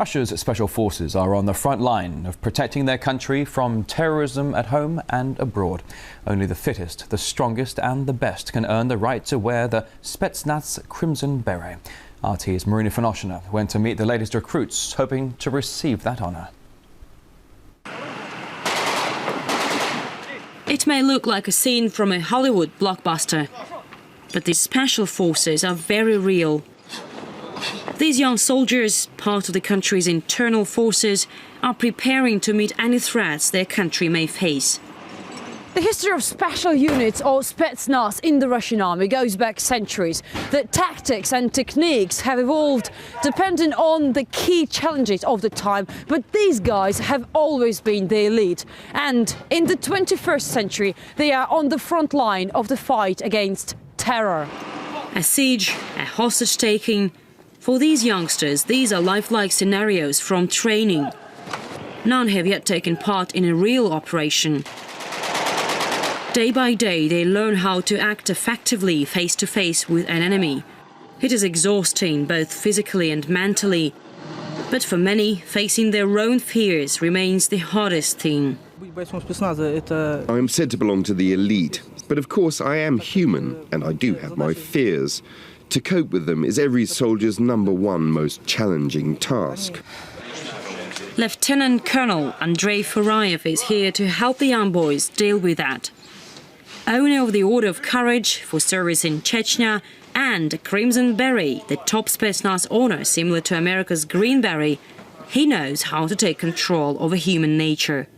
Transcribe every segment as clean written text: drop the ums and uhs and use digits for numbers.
Russia's special forces are on the front line of protecting their country from terrorism at home and abroad. Only the fittest, the strongest and the best can earn the right to wear the Specnaz Crimson Beret. RT's Marina Finoshina went to meet the latest recruits, hoping to receive that honour. It may look like a scene from a Hollywood blockbuster, but these special forces are very real. These young soldiers, part of the country's internal forces, are preparing to meet any threats their country may face. The history of special units, or Specnaz, in the Russian army goes back centuries. The tactics and techniques have evolved depending on the key challenges of the time, but these guys have always been the elite. And in the 21st century, they are on the front line of the fight against terror. A siege, a hostage-taking. For these youngsters, these are lifelike scenarios from training. None have yet taken part in a real operation. Day by day, they learn how to act effectively face-to-face with an enemy. It is exhausting, both physically and mentally. But for many, facing their own fears remains the hardest thing. I am said to belong to the elite, but of course I am human and I do have my fears. To cope with them is every soldier's #1 most challenging task. Lieutenant Colonel Andrei Furayev is here to help the young boys deal with that. Owner of the Order of Courage for service in Chechnya and a Crimson Beret, the top Specnaz honor similar to America's Green Beret, he knows how to take control over human nature.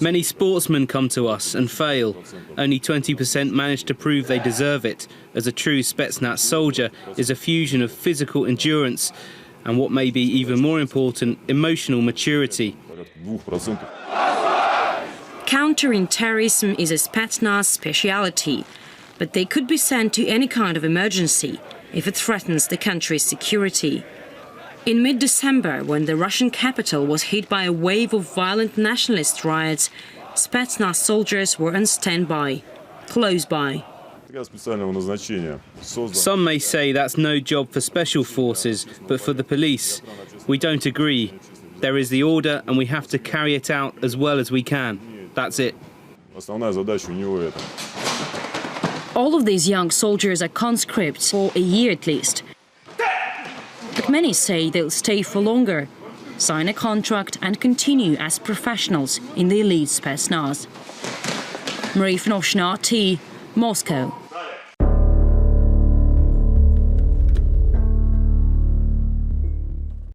Many sportsmen come to us and fail. Only 20% manage to prove they deserve it, as a true Specnaz soldier is a fusion of physical endurance and, what may be even more important, emotional maturity. Countering terrorism is a Specnaz speciality, but they could be sent to any kind of emergency if it threatens the country's security. In mid-December, when the Russian capital was hit by a wave of violent nationalist riots, Specnaz soldiers were on standby, close by. Some may say that's no job for special forces, but for the police. We don't agree. There is the order and we have to carry it out as well as we can. That's it. All of these young soldiers are conscripts for a year at least. But many say they'll stay for longer, sign a contract and continue as professionals in the elite Specnaz. Marina Finoshina, RT, Moscow.